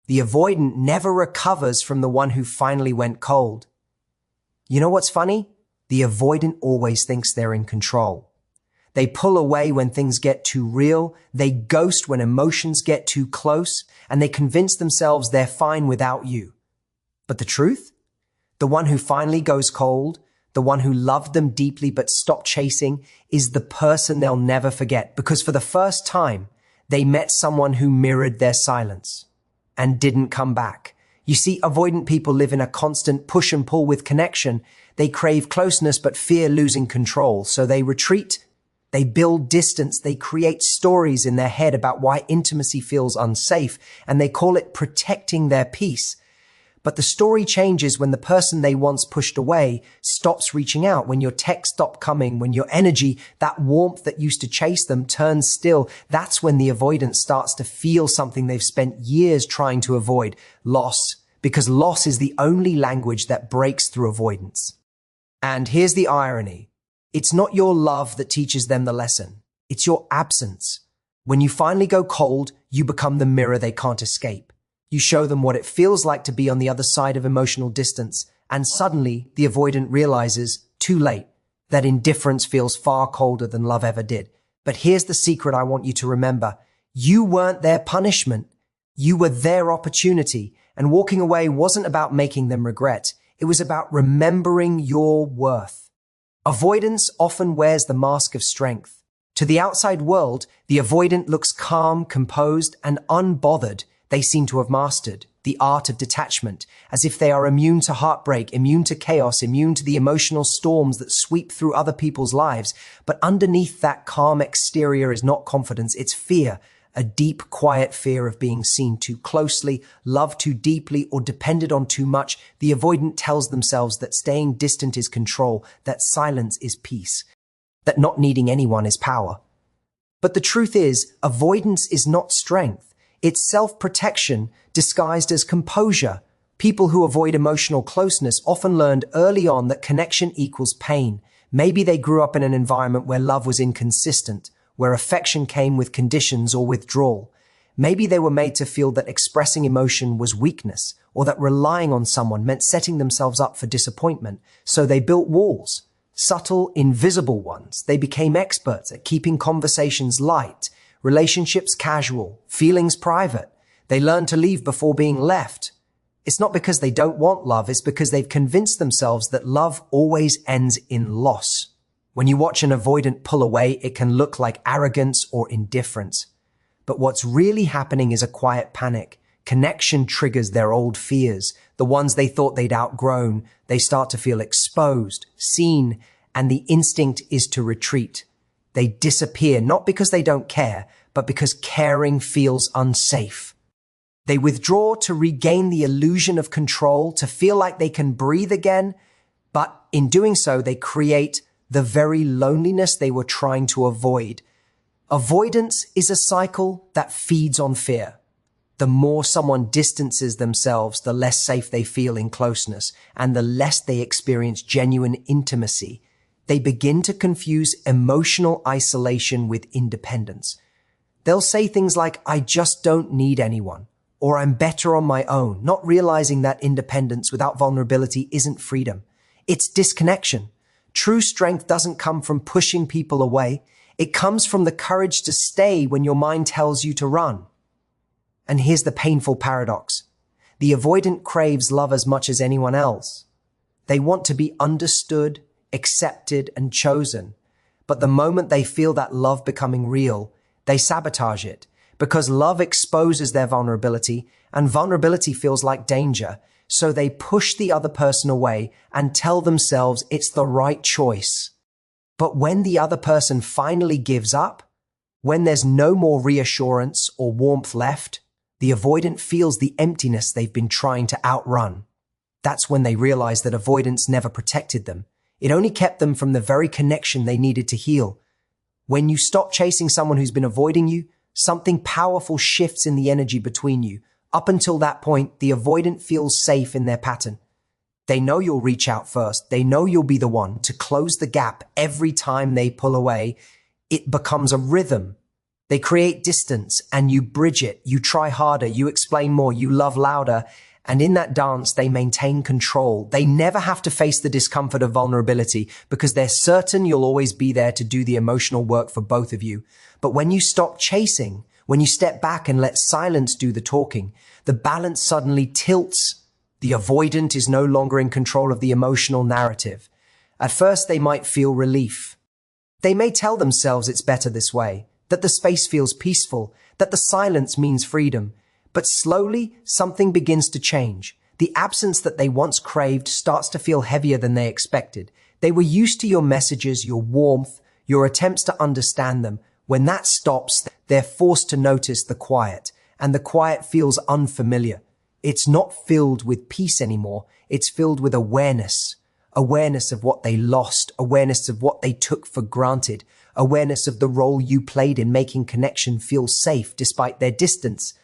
The avoidant never recovers from the one who finally went cold. You know what's funny? The avoidant always thinks they're in control. They pull away when things get too real, they ghost when emotions get too close, and they convince themselves they're fine without you. But the truth? The one who finally goes cold, the one who loved them deeply but stopped chasing, is the person they'll never forget, because for the first time, they met someone who mirrored their silence and didn't come back. You see, avoidant people live in a constant push and pull with connection. They crave closeness but fear losing control, so they retreat. They build distance, they create stories in their head about why intimacy feels unsafe, and they call it protecting their peace. But the story changes when the person they once pushed away stops reaching out, when your texts stop coming, when your energy, that warmth that used to chase them, turns still. That's when the avoidance starts to feel something they've spent years trying to avoid: loss, because loss is the only language that breaks through avoidance. And here's the irony. It's not your love that teaches them the lesson. It's your absence. When you finally go cold, you become the mirror they can't escape. You show them what it feels like to be on the other side of emotional distance, and suddenly the avoidant realizes, too late, that indifference feels far colder than love ever did. But here's the secret I want you to remember. You weren't their punishment. You were their opportunity, and walking away wasn't about making them regret. It was about remembering your worth. Avoidance often wears the mask of strength. To the outside world, the avoidant looks calm, composed, and unbothered. They seem to have mastered the art of detachment, as if they are immune to heartbreak, immune to chaos, immune to the emotional storms that sweep through other people's lives. But underneath that calm exterior is not confidence, it's fear. A deep, quiet fear of being seen too closely, loved too deeply, or depended on too much. The avoidant tells themselves that staying distant is control, that silence is peace, that not needing anyone is power. But the truth is, avoidance is not strength. It's self-protection disguised as composure. People who avoid emotional closeness often learned early on that connection equals pain. Maybe they grew up in an environment where love was inconsistent, where affection came with conditions or withdrawal. Maybe they were made to feel that expressing emotion was weakness, or that relying on someone meant setting themselves up for disappointment. So they built walls, subtle, invisible ones. They became experts at keeping conversations light, relationships casual, feelings private. They learned to leave before being left. It's not because they don't want love, it's because they've convinced themselves that love always ends in loss. When you watch an avoidant pull away, it can look like arrogance or indifference. But what's really happening is a quiet panic. Connection triggers their old fears, the ones they thought they'd outgrown. They start to feel exposed, seen, and the instinct is to retreat. They disappear, not because they don't care, but because caring feels unsafe. They withdraw to regain the illusion of control, to feel like they can breathe again, but in doing so, they create the very loneliness they were trying to avoid. Avoidance is a cycle that feeds on fear. The more someone distances themselves, the less safe they feel in closeness, and the less they experience genuine intimacy. They begin to confuse emotional isolation with independence. They'll say things like, "I just don't need anyone," or "I'm better on my own," not realizing that independence without vulnerability isn't freedom. It's disconnection. True strength doesn't come from pushing people away. It comes from the courage to stay when your mind tells you to run. And here's the painful paradox. The avoidant craves love as much as anyone else. They want to be understood, accepted, and chosen. But the moment they feel that love becoming real, they sabotage it, because love exposes their vulnerability, and vulnerability feels like danger. So they push the other person away and tell themselves it's the right choice. But when the other person finally gives up, when there's no more reassurance or warmth left, the avoidant feels the emptiness they've been trying to outrun. That's when they realize that avoidance never protected them. It only kept them from the very connection they needed to heal. When you stop chasing someone who's been avoiding you, something powerful shifts in the energy between you. Up until that point, the avoidant feels safe in their pattern. They know you'll reach out first. They know you'll be the one to close the gap every time they pull away. It becomes a rhythm. They create distance and you bridge it. You try harder. You explain more. You love louder. And in that dance, they maintain control. They never have to face the discomfort of vulnerability because they're certain you'll always be there to do the emotional work for both of you. But when you stop chasing, when you step back and let silence do the talking, the balance suddenly tilts. The avoidant is no longer in control of the emotional narrative. At first, they might feel relief. They may tell themselves it's better this way, that the space feels peaceful, that the silence means freedom. But slowly, something begins to change. The absence that they once craved starts to feel heavier than they expected. They were used to your messages, your warmth, your attempts to understand them. When that stops, they're forced to notice the quiet, and the quiet feels unfamiliar. It's not filled with peace anymore. It's filled with awareness. Awareness of what they lost, awareness of what they took for granted, awareness of the role you played in making connection feel safe despite their distance.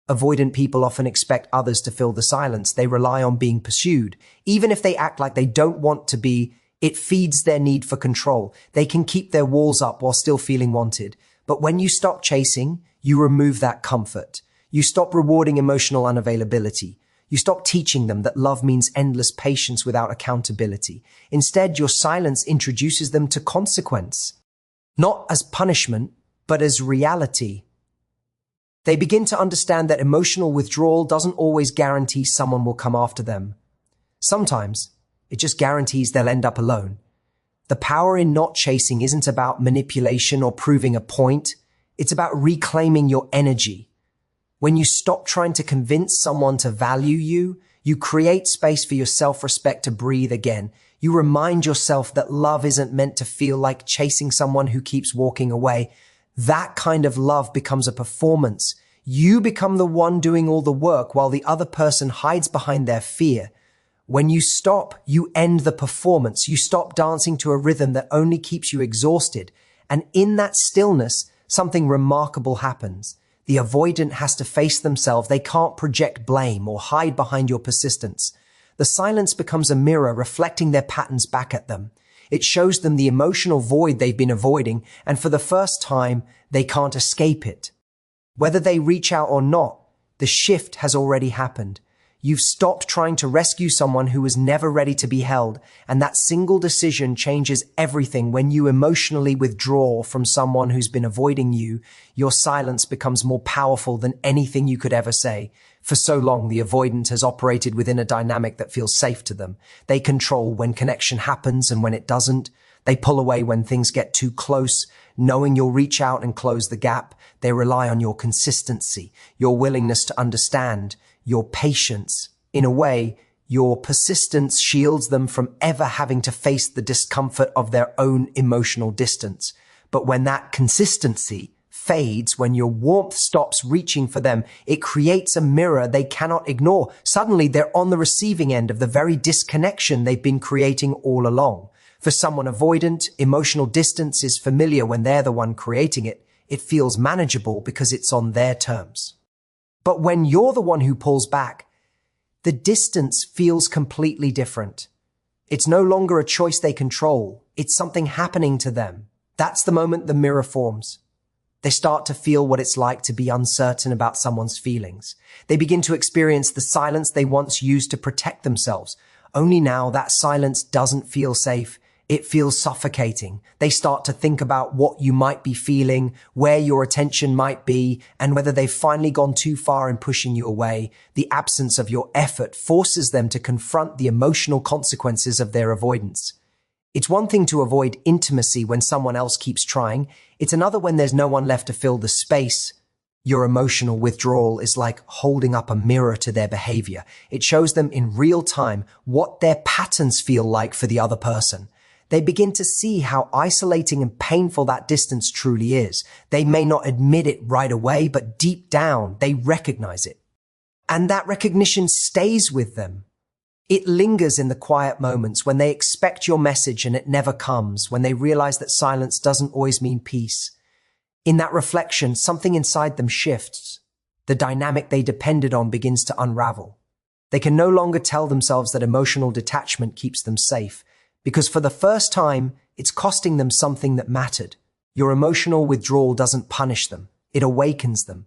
Avoidant people often expect others to fill the silence. They rely on being pursued. Even if they act like they don't want to be, it feeds their need for control. They can keep their walls up while still feeling wanted. But when you stop chasing, you remove that comfort. You stop rewarding emotional unavailability. You stop teaching them that love means endless patience without accountability. Instead, your silence introduces them to consequence. Not as punishment, but as reality. They begin to understand that emotional withdrawal doesn't always guarantee someone will come after them. Sometimes, it just guarantees they'll end up alone. The power in not chasing isn't about manipulation or proving a point. It's about reclaiming your energy. When you stop trying to convince someone to value you, you create space for your self-respect to breathe again. You remind yourself that love isn't meant to feel like chasing someone who keeps walking away. That kind of love becomes a performance. You become the one doing all the work while the other person hides behind their fear. When you stop, you end the performance. You stop dancing to a rhythm that only keeps you exhausted. And in that stillness, something remarkable happens. The avoidant has to face themselves. They can't project blame or hide behind your persistence. The silence becomes a mirror reflecting their patterns back at them. It shows them the emotional void they've been avoiding, and for the first time, they can't escape it. Whether they reach out or not, the shift has already happened. You've stopped trying to rescue someone who was never ready to be held, and that single decision changes everything. When you emotionally withdraw from someone who's been avoiding you, your silence becomes more powerful than anything you could ever say. For so long, the avoidant has operated within a dynamic that feels safe to them. They control when connection happens and when it doesn't. They pull away when things get too close, knowing you'll reach out and close the gap. They rely on your consistency, your willingness to understand, your patience. In a way, your persistence shields them from ever having to face the discomfort of their own emotional distance. But when that consistency fades, when your warmth stops reaching for them, it creates a mirror they cannot ignore. Suddenly, they're on the receiving end of the very disconnection they've been creating all along. For someone avoidant, emotional distance is familiar when they're the one creating it. It feels manageable because it's on their terms. But when you're the one who pulls back, the distance feels completely different. It's no longer a choice they control. It's something happening to them. That's the moment the mirror forms. They start to feel what it's like to be uncertain about someone's feelings. They begin to experience the silence they once used to protect themselves. Only now that silence doesn't feel safe. It feels suffocating. They start to think about what you might be feeling, where your attention might be, and whether they've finally gone too far in pushing you away. The absence of your effort forces them to confront the emotional consequences of their avoidance. It's one thing to avoid intimacy when someone else keeps trying. It's another when there's no one left to fill the space. Your emotional withdrawal is like holding up a mirror to their behavior. It shows them in real time what their patterns feel like for the other person. They begin to see how isolating and painful that distance truly is. They may not admit it right away, but deep down, they recognize it. And that recognition stays with them. It lingers in the quiet moments when they expect your message and it never comes, when they realize that silence doesn't always mean peace. In that reflection, something inside them shifts. The dynamic they depended on begins to unravel. They can no longer tell themselves that emotional detachment keeps them safe, because for the first time, it's costing them something that mattered. Your emotional withdrawal doesn't punish them. It awakens them.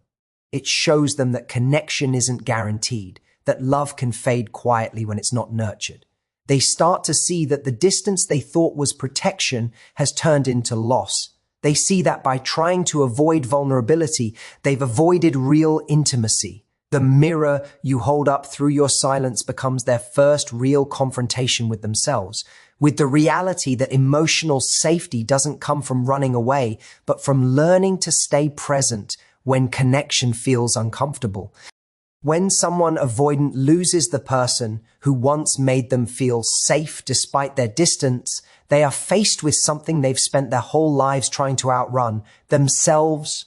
It shows them that connection isn't guaranteed, that love can fade quietly when it's not nurtured. They start to see that the distance they thought was protection has turned into loss. They see that by trying to avoid vulnerability, they've avoided real intimacy. The mirror you hold up through your silence becomes their first real confrontation with themselves, with the reality that emotional safety doesn't come from running away, but from learning to stay present when connection feels uncomfortable. When someone avoidant loses the person who once made them feel safe despite their distance, they are faced with something they've spent their whole lives trying to outrun, themselves.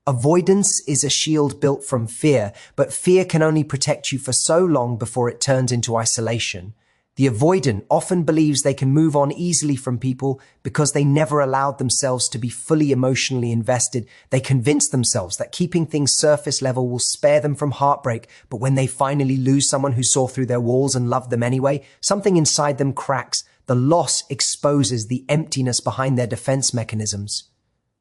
Avoidance is a shield built from fear, but fear can only protect you for so long before it turns into isolation. The avoidant often believes they can move on easily from people because they never allowed themselves to be fully emotionally invested. They convince themselves that keeping things surface level will spare them from heartbreak, but when they finally lose someone who saw through their walls and loved them anyway, something inside them cracks. The loss exposes the emptiness behind their defense mechanisms.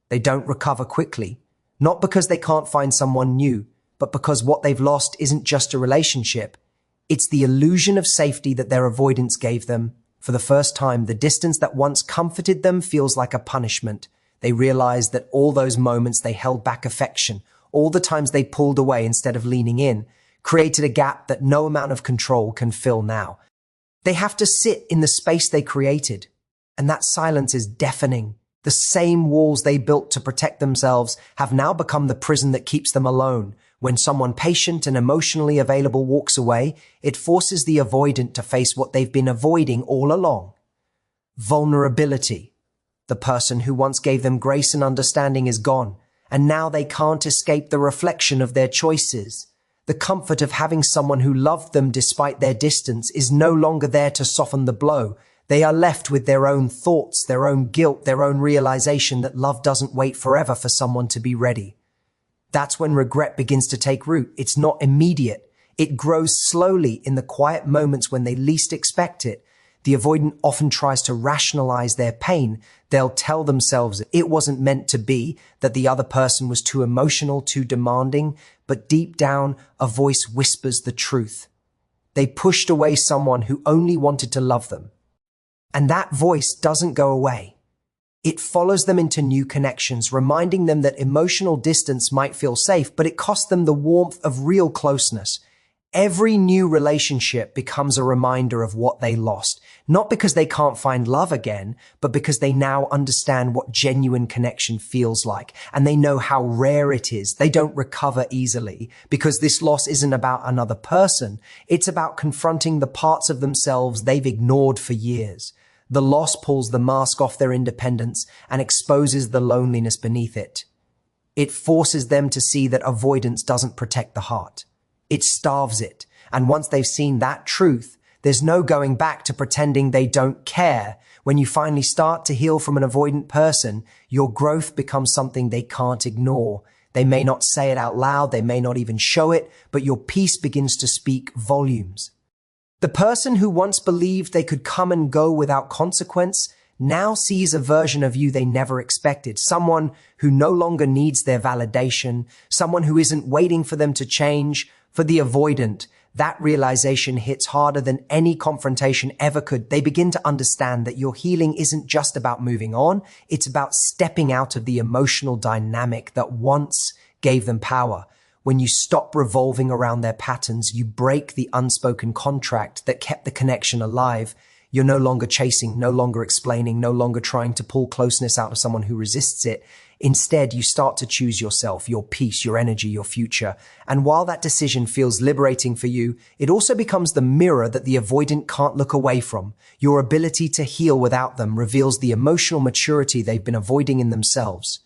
They don't recover quickly, not because they can't find someone new, but because what they've lost isn't just a relationship. It's the illusion of safety that their avoidance gave them. For the first time, the distance that once comforted them feels like a punishment. They realize that all those moments they held back affection, all the times they pulled away instead of leaning in, created a gap that no amount of control can fill now. They have to sit in the space they created, and that silence is deafening. The same walls they built to protect themselves have now become the prison that keeps them alone. When someone patient and emotionally available walks away, it forces the avoidant to face what they've been avoiding all along. Vulnerability. The person who once gave them grace and understanding is gone, and now they can't escape the reflection of their choices. The comfort of having someone who loved them despite their distance is no longer there to soften the blow. They are left with their own thoughts, their own guilt, their own realization that love doesn't wait forever for someone to be ready. That's when regret begins to take root. It's not immediate. It grows slowly in the quiet moments when they least expect it. The avoidant often tries to rationalize their pain. They'll tell themselves it wasn't meant to be, that the other person was too emotional, too demanding, but deep down, a voice whispers the truth. They pushed away someone who only wanted to love them. And that voice doesn't go away. It follows them into new connections, reminding them that emotional distance might feel safe, but it costs them the warmth of real closeness. Every new relationship becomes a reminder of what they lost, not because they can't find love again, but because they now understand what genuine connection feels like, and they know how rare it is. They don't recover easily, because this loss isn't about another person. It's about confronting the parts of themselves they've ignored for years. The loss pulls the mask off their independence and exposes the loneliness beneath it. It forces them to see that avoidance doesn't protect the heart. It starves it. And once they've seen that truth, there's no going back to pretending they don't care. When you finally start to heal from an avoidant person, your growth becomes something they can't ignore. They may not say it out loud, they may not even show it, but your peace begins to speak volumes. The person who once believed they could come and go without consequence now sees a version of you they never expected, someone who no longer needs their validation, someone who isn't waiting for them to change. For the avoidant, that realization hits harder than any confrontation ever could. They begin to understand that your healing isn't just about moving on, it's about stepping out of the emotional dynamic that once gave them power. When you stop revolving around their patterns, you break the unspoken contract that kept the connection alive. You're no longer chasing, no longer explaining, no longer trying to pull closeness out of someone who resists it. Instead, you start to choose yourself, your peace, your energy, your future. And while that decision feels liberating for you, it also becomes the mirror that the avoidant can't look away from. Your ability to heal without them reveals the emotional maturity they've been avoiding in themselves.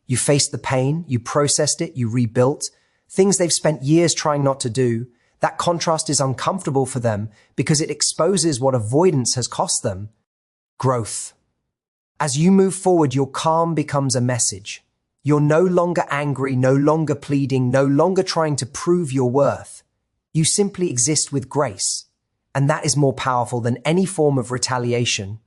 You faced the pain, you processed it, you rebuilt. Things they've spent years trying not to do. That contrast is uncomfortable for them because it exposes what avoidance has cost them. Growth. As you move forward, your calm becomes a message. You're no longer angry, no longer pleading, no longer trying to prove your worth. You simply exist with grace. And that is more powerful than any form of retaliation.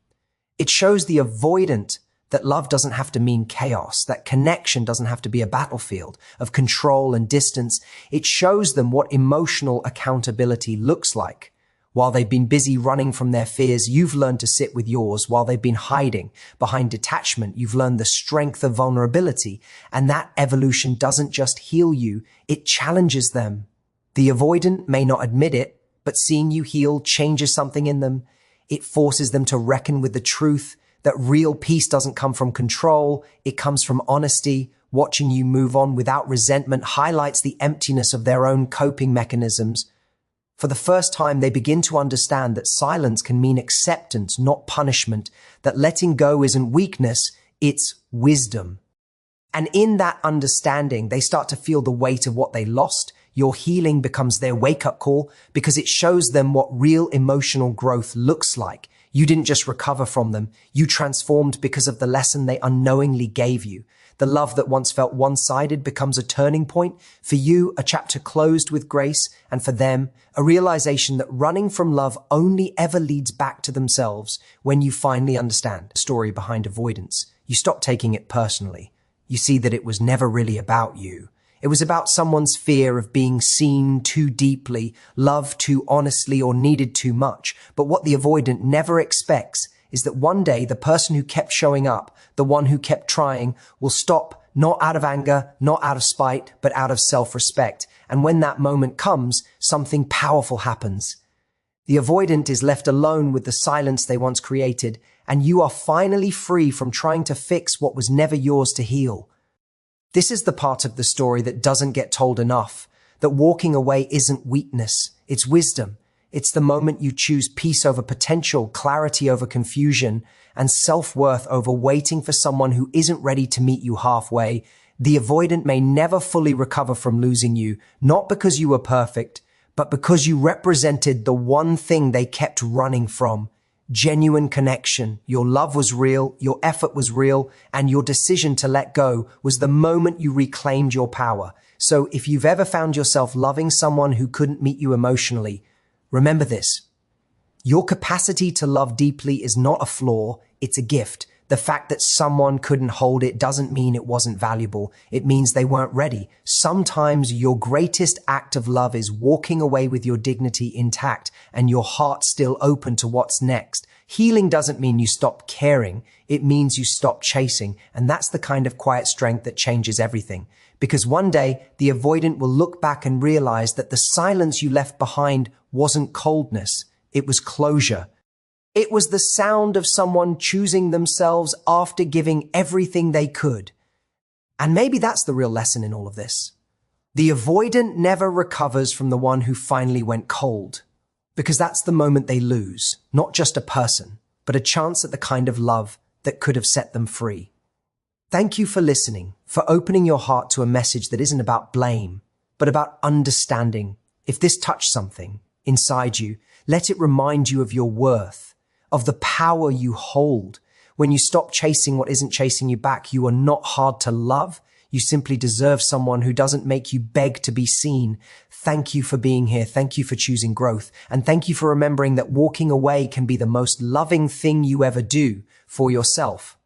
It shows the avoidant that love doesn't have to mean chaos, that connection doesn't have to be a battlefield of control and distance. It shows them what emotional accountability looks like. While they've been busy running from their fears, you've learned to sit with yours. While they've been hiding behind detachment, you've learned the strength of vulnerability. And that evolution doesn't just heal you, it challenges them. The avoidant may not admit it, but seeing you heal changes something in them. It forces them to reckon with the truth that real peace doesn't come from control, it comes from honesty. Watching you move on without resentment highlights the emptiness of their own coping mechanisms. For the first time, they begin to understand that silence can mean acceptance, not punishment, that letting go isn't weakness, it's wisdom. And in that understanding, they start to feel the weight of what they lost. Your healing becomes their wake-up call because it shows them what real emotional growth looks like. You didn't just recover from them, you transformed because of the lesson they unknowingly gave you. The love that once felt one-sided becomes a turning point. For you, a chapter closed with grace, and for them, a realization that running from love only ever leads back to themselves. When you finally understand the story behind avoidance, you stop taking it personally. You see that it was never really about you. It was about someone's fear of being seen too deeply, loved too honestly, or needed too much. But what the avoidant never expects is that one day the person who kept showing up, the one who kept trying, will stop, not out of anger, not out of spite, but out of self-respect. And when that moment comes, something powerful happens. The avoidant is left alone with the silence they once created, and you are finally free from trying to fix what was never yours to heal. This is the part of the story that doesn't get told enough, that walking away isn't weakness, it's wisdom. It's the moment you choose peace over potential, clarity over confusion, and self-worth over waiting for someone who isn't ready to meet you halfway. The avoidant may never fully recover from losing you, not because you were perfect, but because you represented the one thing they kept running from. Genuine connection. Your love was real, your effort was real, and your decision to let go was the moment you reclaimed your power. So if you've ever found yourself loving someone who couldn't meet you emotionally, remember this. Your capacity to love deeply is not a flaw, it's a gift. The fact that someone couldn't hold it doesn't mean it wasn't valuable. It means they weren't ready. Sometimes your greatest act of love is walking away with your dignity intact and your heart still open to what's next. Healing doesn't mean you stop caring. It means you stop chasing. And that's the kind of quiet strength that changes everything. Because one day, the avoidant will look back and realize that the silence you left behind wasn't coldness. It was closure. It was the sound of someone choosing themselves after giving everything they could. And maybe that's the real lesson in all of this. The avoidant never recovers from the one who finally went cold, because that's the moment they lose, not just a person, but a chance at the kind of love that could have set them free. Thank you for listening, for opening your heart to a message that isn't about blame, but about understanding. If this touched something inside you, let it remind you of your worth, of the power you hold. When you stop chasing what isn't chasing you back, you are not hard to love. You simply deserve someone who doesn't make you beg to be seen. Thank you for being here. Thank you for choosing growth. And thank you for remembering that walking away can be the most loving thing you ever do for yourself.